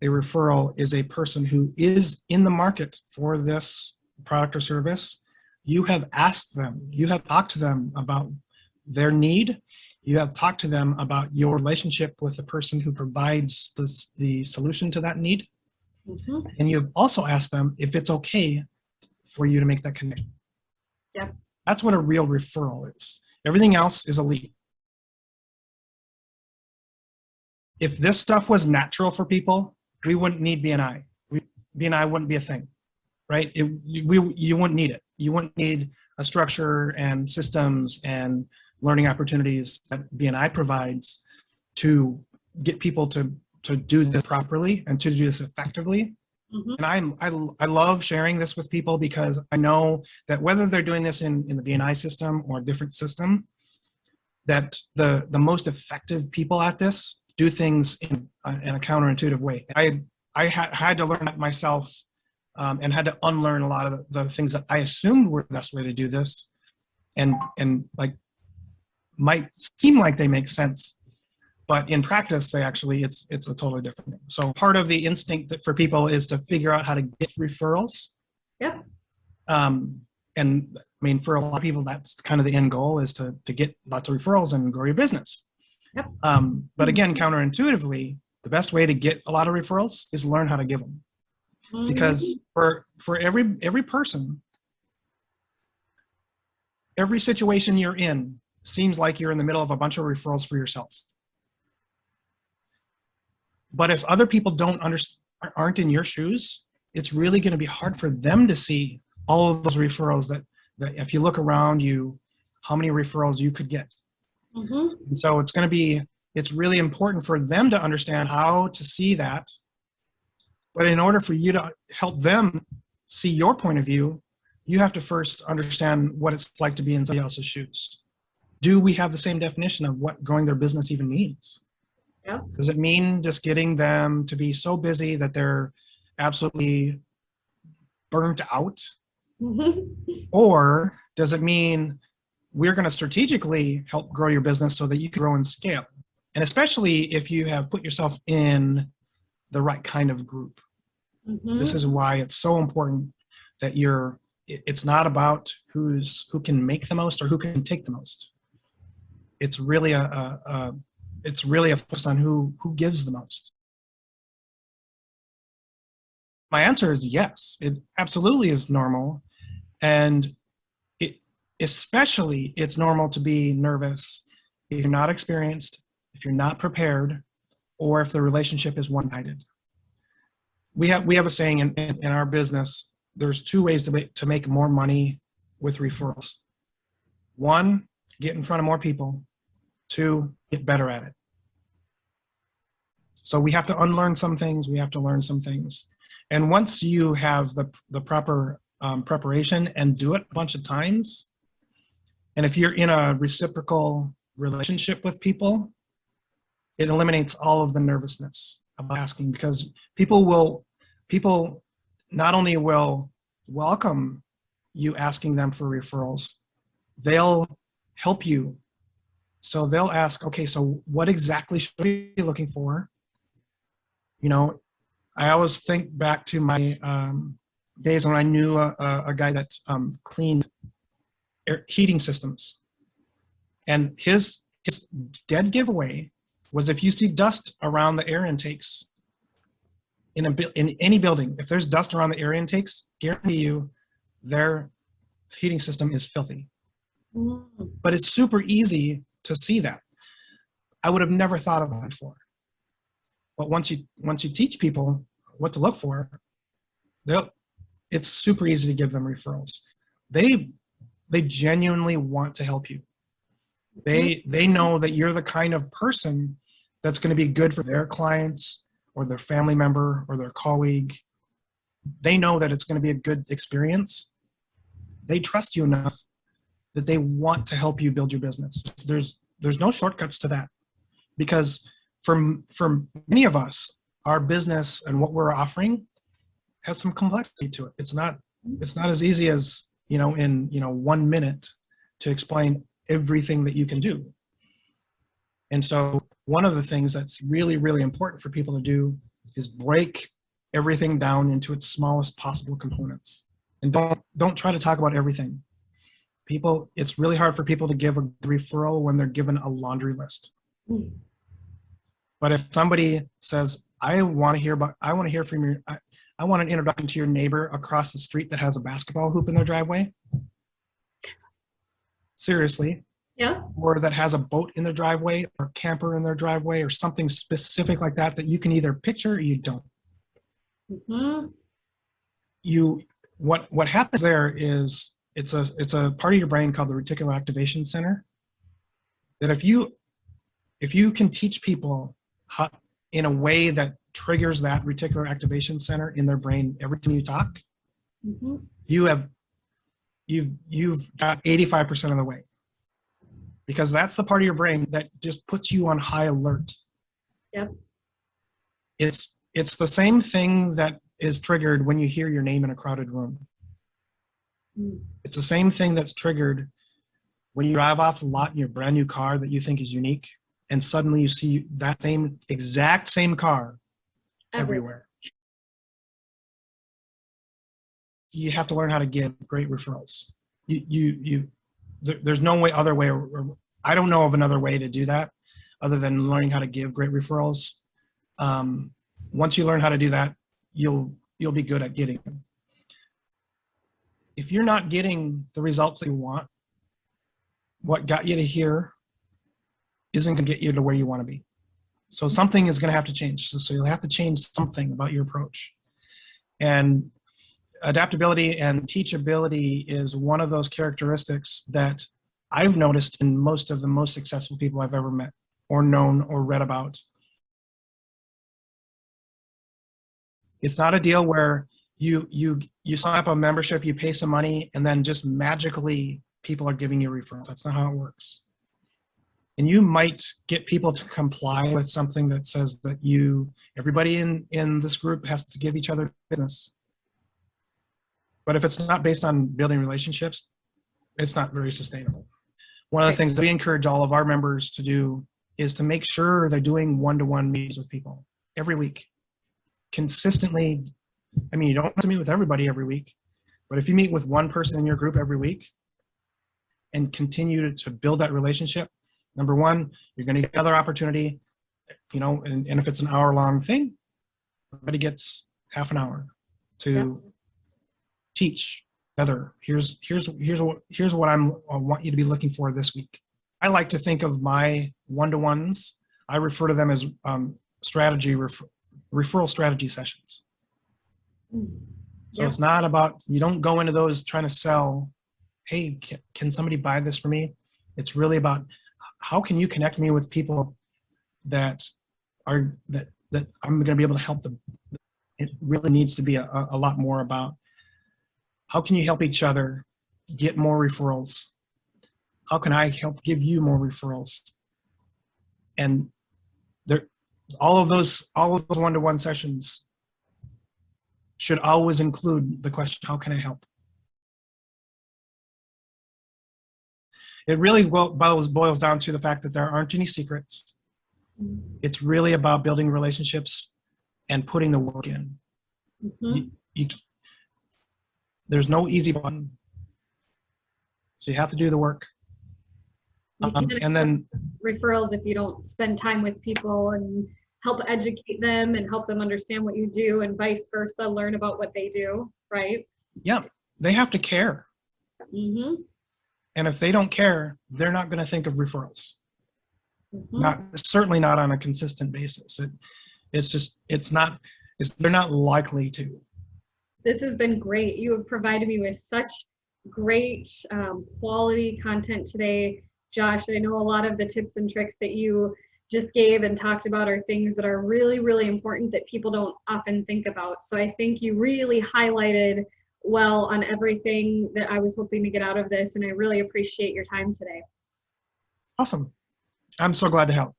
a referral is a person who is in the market for this product or service. You have asked them, you have talked to them about their need. You have talked to them about your relationship with the person who provides the solution to that need. And you've also asked them if it's okay for you to make that connection. Yep. That's what a real referral is. Everything else is a lead. If this stuff was natural for people, we wouldn't need BNI. BNI wouldn't be a thing, right? You wouldn't need it. You wouldn't need a structure and systems and learning opportunities that BNI provides to get people to do this properly and to do this effectively. And I love sharing this with people because I know that whether they're doing this in the BNI system or a different system, that the most effective people at this do things in a counterintuitive way. I had to learn that myself and had to unlearn a lot of the things that I assumed were the best way to do this, and like might seem like they make sense, but in practice they actually it's a totally different thing. So part of the instinct that for people is to figure out how to get referrals. Yep. And I mean, for a lot of people, that's kind of the end goal, is to get lots of referrals and grow your business. Yep. But again, counterintuitively, the best way to get a lot of referrals is learn how to give them. Because for every person, every situation you're in seems like you're in the middle of a bunch of referrals for yourself. But if other people aren't in your shoes, it's really going to be hard for them to see all of those referrals that if you look around you, how many referrals you could get. And so it's really important for them to understand how to see that. But in order for you to help them see your point of view, you have to first understand what it's like to be in somebody else's shoes. Do we have the same definition of what growing their business even means? Yep. Does it mean just getting them to be so busy that they're absolutely burnt out? Or does it mean we're going to strategically help grow your business so that you can grow and scale? And especially if you have put yourself in the right kind of group. This is why it's so important that it's not about who can make the most or who can take the most. It's really a focus on who gives the most. My answer is yes. It absolutely is normal. And especially it's normal to be nervous if you're not experienced, if you're not prepared, or if the relationship is one-sided. We have a saying in our business, there's two ways to make more money with referrals. One, get in front of more people. Two, get better at it. So we have to unlearn some things, we have to learn some things. And once you have the proper preparation and do it a bunch of times, and if you're in a reciprocal relationship with people, it eliminates all of the nervousness about asking, because people not only will welcome you asking them for referrals, they'll help you. So they'll ask, okay, so what exactly should we be looking for? You know, I always think back to my days when I knew a guy that cleaned heating systems. And his dead giveaway was, if you see dust around the air intakes in any building, if there's dust around the air intakes, guarantee you their heating system is filthy. But it's super easy to see that. I would have never thought of that before. But once you teach people what to look for, it's super easy to give them referrals. They genuinely want to help you. They know that you're the kind of person that's going to be good for their clients or their family member or their colleague. They know that it's going to be a good experience. They trust you enough that they want to help you build your business. There's no shortcuts to that, because for many of us, our business and what we're offering has some complexity to it. It's not as easy as, in 1 minute to explain everything that you can do. And so one of the things that's really, really important for people to do is break everything down into its smallest possible components. And don't try to talk about everything. People, it's really hard for people to give a referral when they're given a laundry list. But if somebody says, I want to hear from you, I want an introduction to your neighbor across the street that has a basketball hoop in their driveway. Seriously. Yeah. Or that has a boat in their driveway or camper in their driveway or something specific like that that you can either picture or you don't. What happens there is it's a part of your brain called the reticular activation center that if you can teach people how, in a way that triggers that reticular activation center in their brain every time you talk, you've got 85% of the way, because that's the part of your brain that just puts you on high alert. Yep. It's the same thing that is triggered when you hear your name in a crowded room. It's the same thing that's triggered when you drive off the lot in your brand new car that you think is unique, and suddenly you see that exact same car everywhere. You have to learn how to give great referrals. There's no other way. I don't know of another way to do that other than learning how to give great referrals. Once you learn how to do that, you'll be good at getting them. If you're not getting the results that you want, what got you to here isn't going to get you to where you want to be. So something is going to have to change. So you'll have to change something about your approach. And adaptability and teachability is one of those characteristics that I've noticed in most of the most successful people I've ever met or known or read about. It's not a deal where you sign up a membership, you pay some money, and then just magically people are giving you referrals. That's not how it works. And you might get people to comply with something that says that everybody in this group has to give each other business. But if it's not based on building relationships, it's not very sustainable. One of the things that we encourage all of our members to do is to make sure they're doing one-to-one meetings with people every week. Consistently, I mean, you don't have to meet with everybody every week, but if you meet with one person in your group every week and continue to build that relationship, number one, you're going to get another opportunity, and if it's an hour-long thing, everybody gets half an hour to teach other. Here's what I want you to be looking for this week. I like to think of my one-to-ones. I refer to them as referral strategy sessions. So it's not about, you don't go into those trying to sell, hey, can somebody buy this for me? It's really about how can you connect me with people that I'm going to be able to help them. It really needs to be a lot more about how can you help each other get more referrals? How can I help give you more referrals? And all of those one-to-one sessions should always include the question, how can I help? It really boils down to the fact that there aren't any secrets. It's really about building relationships and putting the work in. There's no easy button. So you have to do the work. And then referrals, if you don't spend time with people and help educate them and help them understand what you do, and vice versa, learn about what they do, right? Yeah, they have to care. And if they don't care, they're not going to think of referrals. Certainly not on a consistent basis. They're not likely to. This has been great. You have provided me with such great quality content today, Josh. I know a lot of the tips and tricks that you just gave and talked about are things that are really, really important that people don't often think about. So I think you really highlighted well on everything that I was hoping to get out of this, and I really appreciate your time today. Awesome. I'm so glad to help.